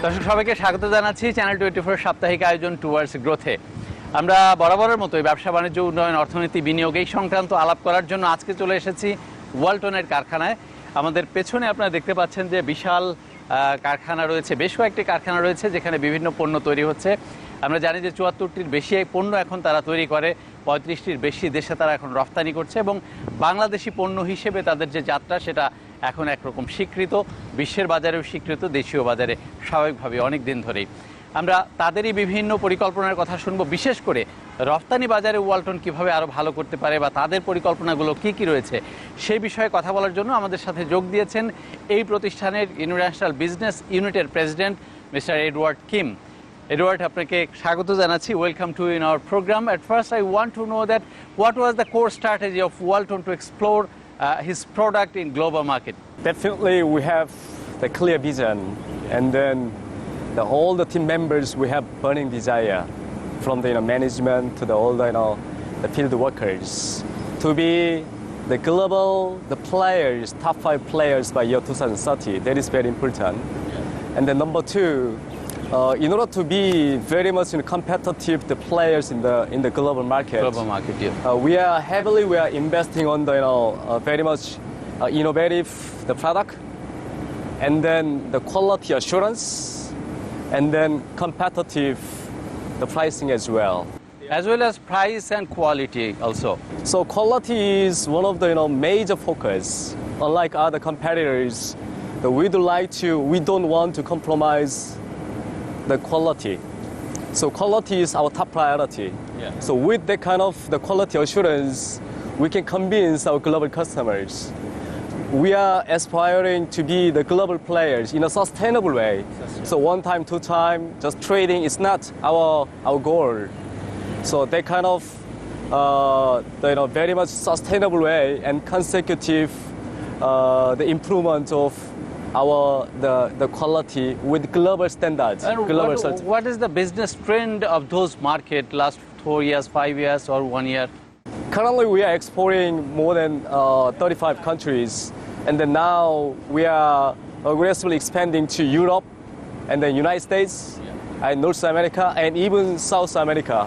দর্শক সবাইকে স্বাগত জানাচ্ছি চ্যানেল 24 সাপ্তাহিক আয়োজন টুয়ার্ডস গ্রোথে। আমরা বরাবরের মতোই ব্যবসা বাণিজ্য উন্নয়ন অর্থনীতি বিনিয়োগ এই সংক্রান্ত আলাপ করার জন্য আজকে চলে এসেছি ওয়ালটনের কারখানায়। আমাদের পেছনে আপনারা দেখতে পাচ্ছেন যে বিশাল কারখানা রয়েছে, বেশ কয়েকটি কারখানা রয়েছে যেখানে বিভিন্ন পণ্য তৈরি হচ্ছে। আমরা জানি যে 74টির বেশি পণ্য এখন তারা তৈরি করে, 35টির বেশি দেশে তারা এখন রপ্তানি করছে এবং বাংলাদেশি পণ্য হিসেবে তাদের যে যাত্রা সেটা এখন একরকম স্বীকৃত, বিশ্বের বাজারেও স্বীকৃত, দেশীয় বাজারে স্বাভাবিকভাবে অনেক দিন ধরেই। আমরা তাদেরই বিভিন্ন পরিকল্পনার কথা শুনবো, বিশেষ করে রপ্তানি বাজারে ওয়ালটন কিভাবে আরও ভালো করতে পারে বা তাদের পরিকল্পনাগুলো কি কি রয়েছে সেই বিষয়ে কথা বলার জন্য আমাদের সাথে যোগ দিয়েছেন এই প্রতিষ্ঠানের ইন্টারন্যাশনাল বিজনেস ইউনিটের president mister Edward Kim. Edward, আপনাকে স্বাগত জানাচ্ছি। Welcome to in our programme. At first I want to know that what was the core strategy of Walton to explore his product in global market? Definitely we have the clear vision, and then all the team members, we have burning desire from the management to all the field workers to be the global, the players, top 5 players by year 2030. That is very important. And then number two, in order to be very much competitive, the players in the global market. Global market, yeah. We are investing on the very much innovative the product, and then the quality assurance, and then competitive the pricing as well. As well as price and quality also. So quality is one of the major focus. Unlike other competitors, that we don't want to compromise the quality. So quality is our top priority. Yeah. So with that kind of the quality assurance, we can convince our global customers. We are aspiring to be the global players in a sustainable way. So one time, two time, just trading is not our goal. So that kind of very much sustainable way and consecutive the improvement of the quality with global standards. And what is the business trend of those market last 4 years, 5 years, or 1 year? Currently, we are exporting more than 35 countries, and then now we are aggressively expanding to Europe, and the United States, and North America, and even South America,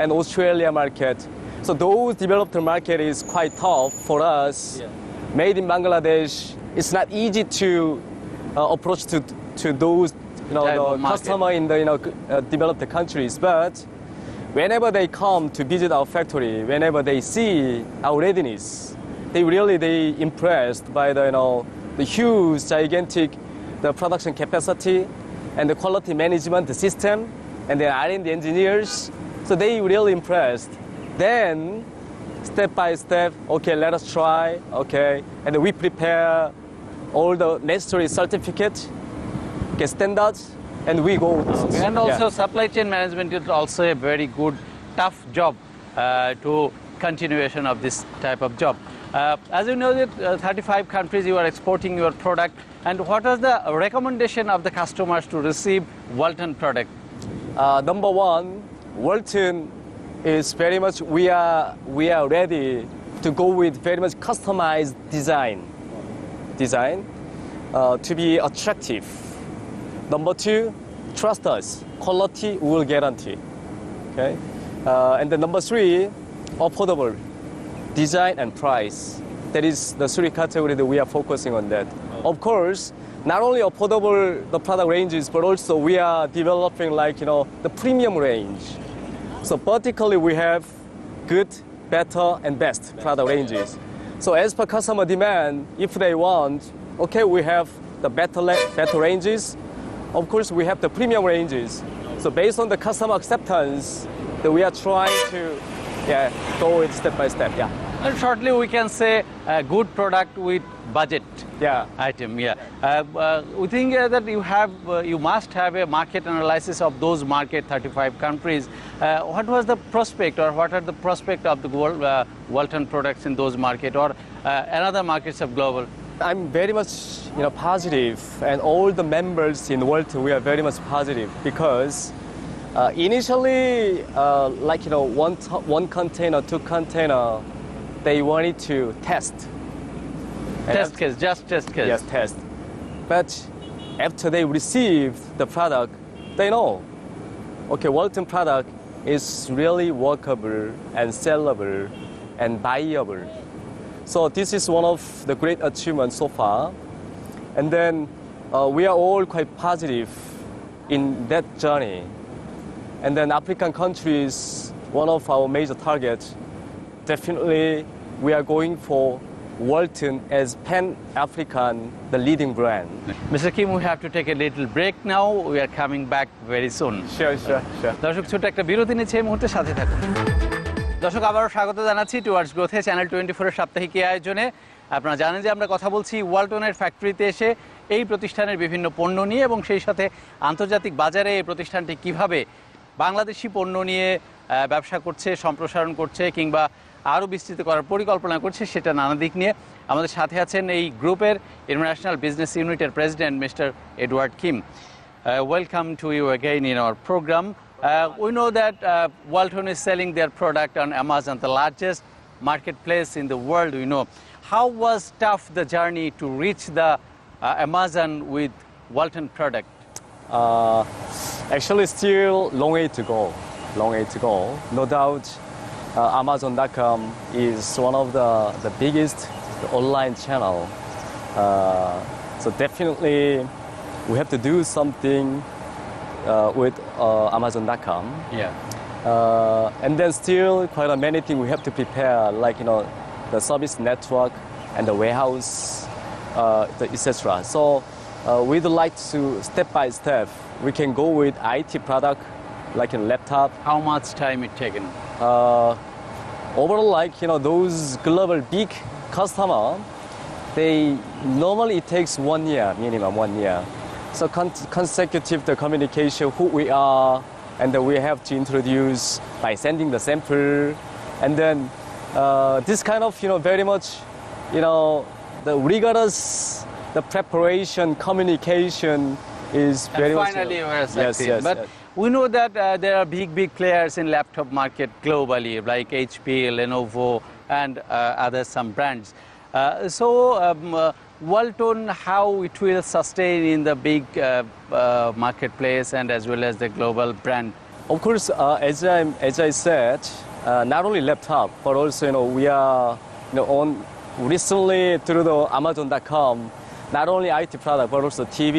and Australia market. So those developed market is quite tough for us. Yeah. Made in Bangladesh, it's not easy to approach to those the customer in the developed countries. But whenever they come to visit our factory, whenever they see our readiness, they impressed by the huge, gigantic the production capacity and the quality management system and the R&D engineers. So they really impressed. Then step by step, okay, let us try, okay, and we prepare all the necessary certificate, get standards, and we go. Okay. And also supply chain management is also a very good, tough job to continuation of this type of job. As you know that 35 countries you are exporting your product, and what is the recommendation of the customers to receive Walton product? Number one, Walton is very much, we are ready to go with very much customized design to be attractive. Number two, trust us, quality we will guarantee. Okay, and then number three, affordable design and price. That is the three categories that we are focusing on that. Of course, not only affordable the product ranges, but also we are developing the premium range. So particularly we have good, better, and best product ranges. So as per customer demand, if they want, okay, we have the better ranges. Of course, we have the premium ranges. So based on the customer acceptance, that we are trying to go it step by step. Yeah. And shortly we can say a good product with budget item. We think that you must have a market analysis of those market 35 countries. What was the prospect, or what are the prospect of the Walton products in those market or another markets of global? I'm very much positive, and all the members in Walton, we are very much positive because initially one container, 2 container, they wanted to test. Test case, just test case. Yes, test. But after they receive the product, they know, okay, Walton product is really workable and sellable and buyable. So this is one of the great achievements so far. And then we are all quite positive in that journey. And then African countries, one of our major targets, definitely we are going for Walton as Pan-African, the leading brand. Mr. Kim, we have to take a little break now. We are coming back very soon. Sure. দর্শক ছোট একটা বিরতি নিচ্ছে এই মুহূর্তে সাথে থাকুন। দর্শক আবারও স্বাগত জানাচ্ছি টুয়ার্ডস গ্রোথে চ্যানেল 24 সাপ্তাহিক এই আয়োজনে। আপনারা জানেন যে আমরা কথা বলছি ওয়ালটনের ফ্যাক্টরিতে এসে এই প্রতিষ্ঠানের বিভিন্ন পণ্য নিয়ে এবং সেই সাথে আন্তর্জাতিক বাজারে এই প্রতিষ্ঠানটি কিভাবে বাংলাদেশি পণ্য নিয়ে ব্যবসা করছে, সম্প্রসারণ করছে কিংবা আরও বিস্তৃত করার পরিকল্পনা করছে, সেটা নানা দিক নিয়ে আমাদের সাথে আছেন এই গ্রুপের ইন্টারন্যাশনাল বিজনেস ইউনিটের president mister Edward Kim. Welcome to you again in our program. We know that Walton is selling their product on Amazon, the largest marketplace in the world, we know. How was tough the journey to reach the Amazon with Walton product? Actually, still long way to go. No doubt, Amazon.com is one of the biggest online channel. So definitely, we have to do something with Amazon.com. Yeah. And then still quite many things we have to prepare, like the service network and the warehouse, etc. So we'd like to step by step. We can go with IT product, like a laptop. How much time it taken? Overall, like those global big customer, they normally it takes 1 year, minimum 1 year. So consecutive the communication, who we are, and then we have to introduce by sending the sample, and then this kind of very much the rigorous the preparation communication is very much. Finally, you are succeed. Yes. But we know that there are big players in laptop market globally, like HP, Lenovo, and other some brands. Walton, how it will sustain in the big marketplace and as well as the global brand? Of course, as I said, not only laptop, but also we are on recently through the Amazon.com, not only IT product, but also TV,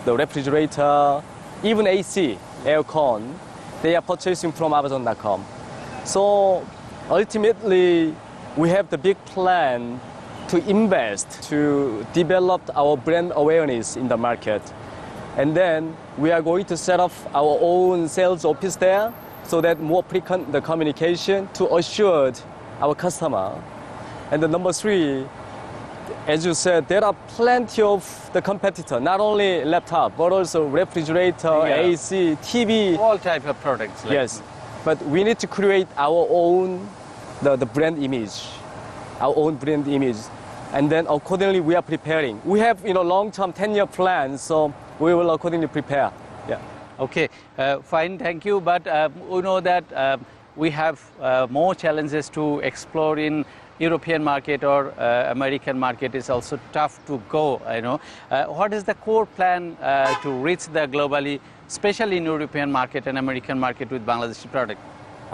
the refrigerator, even AC, aircon, they are purchasing from Amazon.com. So ultimately, we have the big plan to invest to develop our brand awareness in the market. And then we are going to set up our own sales office there so that more frequent the communication to assure our customer. And the number 3, as you said, there are plenty of the competitor, not only laptop, but also refrigerator, AC, TV. All type of products. Yes, but we need to create our own, the brand image, our own brand image. And then accordingly, we are preparing. We have, long-term 10-year plans, so we will accordingly prepare. Yeah. Okay, fine, thank you. But we know that we have more challenges to explore in European market or American market. Is also tough to go. What is the core plan to reach the globally, especially in European market and American market with Bangladeshi product?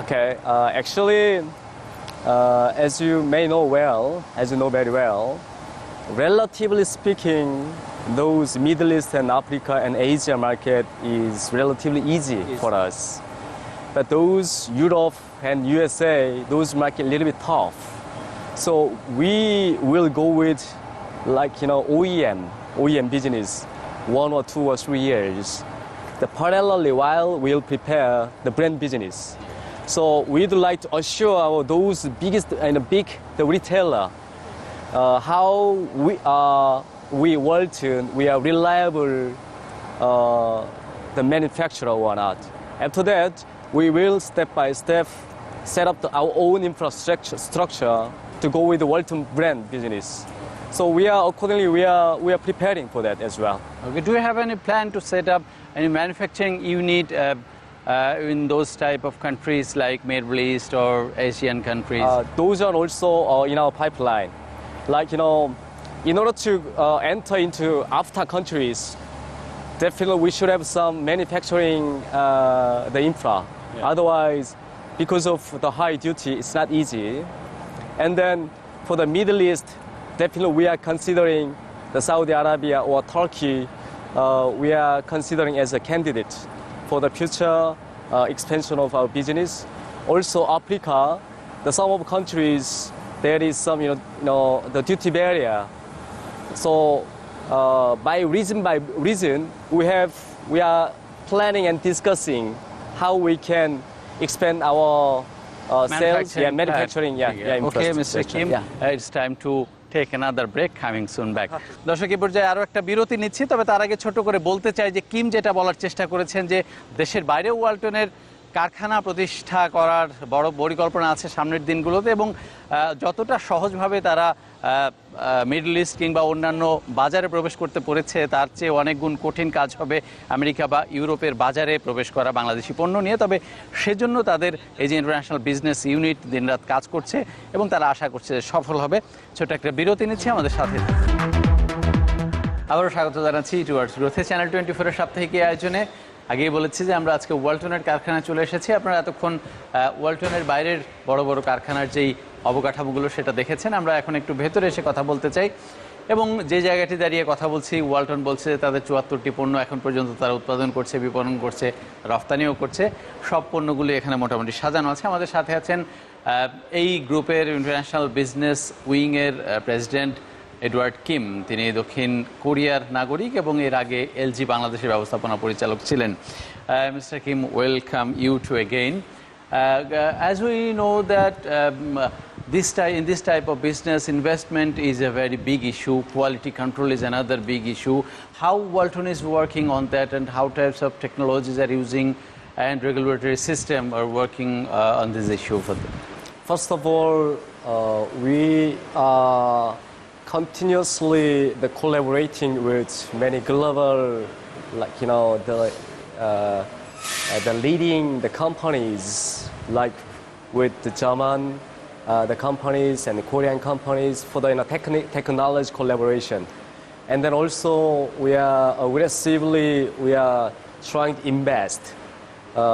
Okay, actually, as you know very well, relatively speaking, those Middle East and Africa and Asia market is relatively easy for us. But those Europe and USA, those market a little bit tough. So we will go with OEM business 1 or 2 or 3 years. Parallelly while we'll prepare the brand business. So we'd like to assure those biggest and big the retailer how we Walton, we are reliable the manufacturer or not. After that, we will step by step set up our own infrastructure to go with the Walton brand business. So we are preparing for that as well. Okay. Do you have any plan to set up any manufacturing unit in those type of countries like Middle East or Asian countries? Those are also in our pipeline. In order to enter into AFTA countries, definitely we should have some manufacturing the infra. Yeah. Otherwise, because of the high duty, it's not easy. And then for the Middle East, definitely we are considering the Saudi Arabia or Turkey. We are considering as a candidate for the future expansion of our business. Also, Africa, some of countries there is some the duty barrier. So by reason we are planning and discussing how we can expand our sales, manufacturing, Okay, Mr. infrastructure. Kim, it's time to take another break, coming soon back. দর্শক এই পর্যায়ে আরো একটা বিরতি নিচ্ছি, তবে তার আগে ছোট করে বলতে চাই যে কিম যেটা বলার চেষ্টা করেছেন যে দেশের বাইরেও ওয়ালটনের কারখানা প্রতিষ্ঠা করার বড় পরিকল্পনা আছে সামনের দিনগুলোতে, এবং যতটা সহজভাবে তারা মিডল ইস্ট কিংবা অন্যান্য বাজারে প্রবেশ করতে পেরেছে তার চেয়ে অনেক গুণ কঠিন কাজ হবে আমেরিকা বা ইউরোপের বাজারে প্রবেশ করা বাংলাদেশি পণ্য নিয়ে। তবে সেজন্য তাদের এই যে ইন্টারন্যাশনাল বিজনেস ইউনিট দিনরাত কাজ করছে এবং তারা আশা করছে যে সফল হবে। ছোট একটা বিরতি নিচ্ছি, আমাদের সাথে আবারও স্বাগত জানাচ্ছি টুয়ার্ডস গ্রোথে চ্যানেল 24-এর সাপ্তাহিক আয়োজনে। আগেই বলেছি যে আমরা আজকে ওয়ালটনের কারখানায় চলে এসেছি। আপনারা এতক্ষণ ওয়ালটনের বাইরের বড় বড় কারখানার যেই অবকাঠামোগুলো সেটা দেখেছেন। আমরা এখন একটু ভেতরে এসে কথা বলতে চাই, এবং যে জায়গাটি দাঁড়িয়ে কথা বলছি ওয়ালটন বলছে তাদের 74টি পণ্য এখন পর্যন্ত তারা উৎপাদন করছে, বিপণন করছে, রফতানিও করছে। সব পণ্যগুলি এখানে মোটামুটি সাজানো আছে। আমাদের সাথে আছেন এই গ্রুপের ইন্টারন্যাশনাল বিজনেস উইংয়ের প্রেসিডেন্ট এডওয়ার্ড কিম। তিনি দক্ষিণ কোরিয়ার নাগরিক এবং এর আগে এলজি বাংলাদেশের ব্যবস্থাপনা পরিচালক ছিলেন। Mister Kim, welcome you to again. As we know that in this type of business, investment is a very big issue. Quality control is another big issue. How Walton is working on that, and how types of technologies are using and regulatory system are working on this issue for them? First of all, we are continuously collaborating with many global, the leading companies, like with the German the companies and the Korean companies for the technology collaboration. And then also we are aggressively trying to invest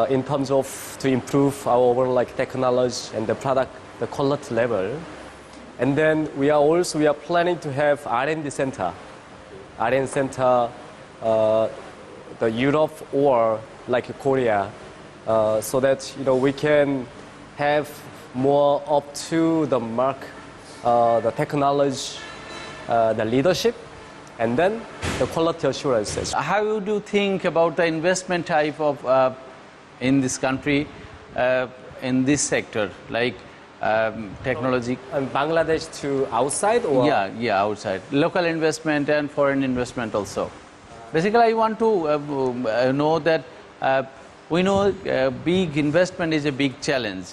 in terms of to improve our overall technology and the product, the quality level. And then we are planning to have R&D center, the Europe or like Korea, so that we can have more up to the mark, the technology, the leadership, and then the quality assurances. How do you think about the investment type of in this country, in this sector, like technology? And Bangladesh to outside or? Yeah, outside. Local investment and foreign investment also. Basically, I want to know that we know big investment is a big challenge.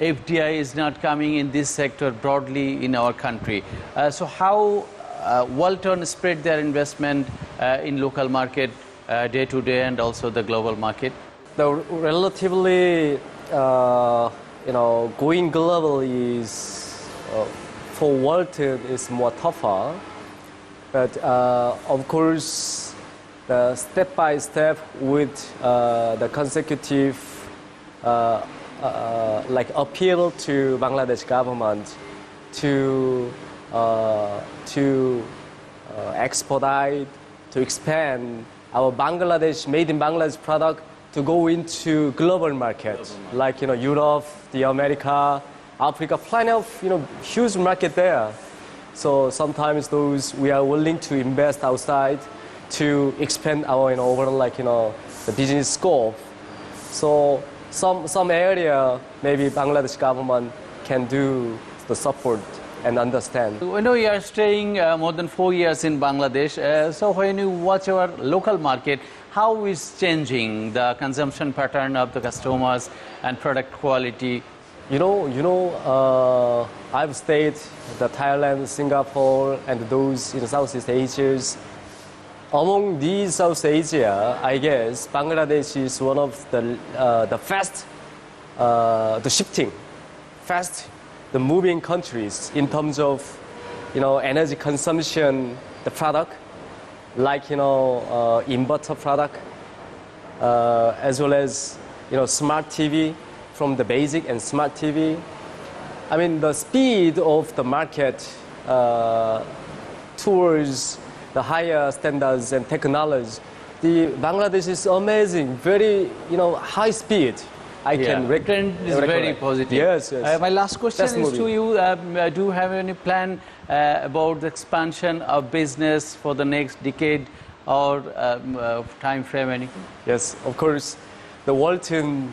FDI is not coming in this sector broadly in our country. So how Walton spread their investment in local market day to day and also the global market? The relatively, going global is for Walton is more tougher, but of course, the step by step with the consecutive appeal to Bangladesh government to expedite, to expand our Bangladesh made in Bangladesh product to go into global markets like Europe, the America, Africa, plenty of huge market there. So sometimes we are willing to invest outside to expand our overall the business scope. So some area maybe Bangladesh government can do the support and understand. We know you are staying more than 4 years in Bangladesh. So when you watch our local market, how is changing the consumption pattern of the customers and product quality? I've stayed the Thailand, Singapore, and those in Southeast Asia. Among these South Asia, I guess Bangladesh is one of the fast, the shifting, fast, the moving countries in terms of energy consumption, the product, like inverter product, as well as smart TV, from the basic and smart TV. I mean, the speed of the market towards the higher standards and technology. The Bangladesh is amazing, very high speed. I can trend is very positive. Yes, yes. My last question That's is moving. to you. Do you have any plan about the expansion of business for the next decade or time frame? Anything? Yes, of course. The Walton,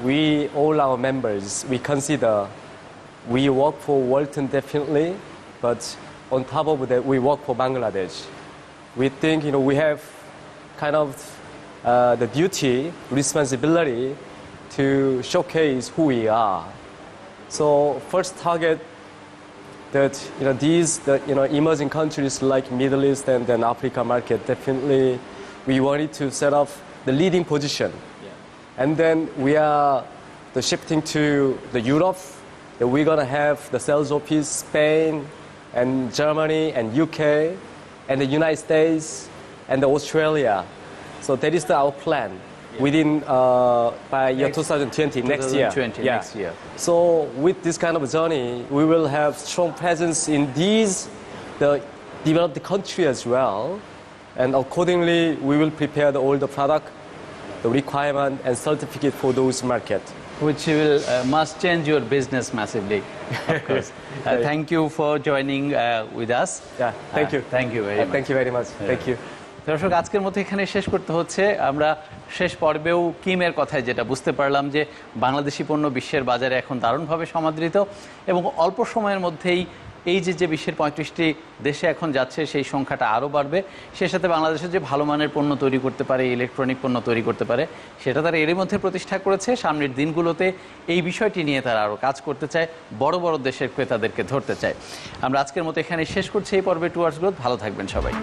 we all our members, we consider we work for Walton definitely, but on top of that, we work for Bangladesh. We think we have kind of the duty, responsibility to showcase who we are. So first target that these emerging countries like Middle East and then Africa market, definitely we wanted to set up the leading position. And then we are shifting to the Europe. That we're gonna have the sales office Spain and Germany and UK and the United States and Australia. So that is our plan within by year 2020, next year. 2020, next year. So with this kind of journey, we will have strong presence in the developed country as well. And accordingly, we will prepare all the product, the requirement and certificate for those markets. Which will must change your business massively, of course. Thank you for joining with us. Yeah, thank you. Thank you very much. Thank you very much. Thank you. দর্শক, আজকের মতো এখানে শেষ করতে হচ্ছে। আমরা শেষ পর্বেও কিমের কথায় যেটা বুঝতে পারলাম যে বাংলাদেশি পণ্য বিশ্বের বাজারে এখন দারুণভাবে সমাদৃত এবং অল্প সময়ের মধ্যেই এই যে বিশ্বের 35টি দেশে এখন যাচ্ছে সেই সংখ্যাটা আরও বাড়বে। সে সাথে বাংলাদেশের যে ভালো মানের পণ্য তৈরি করতে পারে, ইলেকট্রনিক পণ্য তৈরি করতে পারে, সেটা তারা এরই মধ্যে প্রতিষ্ঠা করেছে। সামনের দিনগুলোতে এই বিষয়টি নিয়ে তারা আরও কাজ করতে চায়, বড় বড় দেশের ক্রেতাদেরকে ধরতে চায়। আমরা আজকের মতো এখানে শেষ করছি এই পর্বে টুয়ার্ডস গ্রোথ। ভালো থাকবেন সবাই।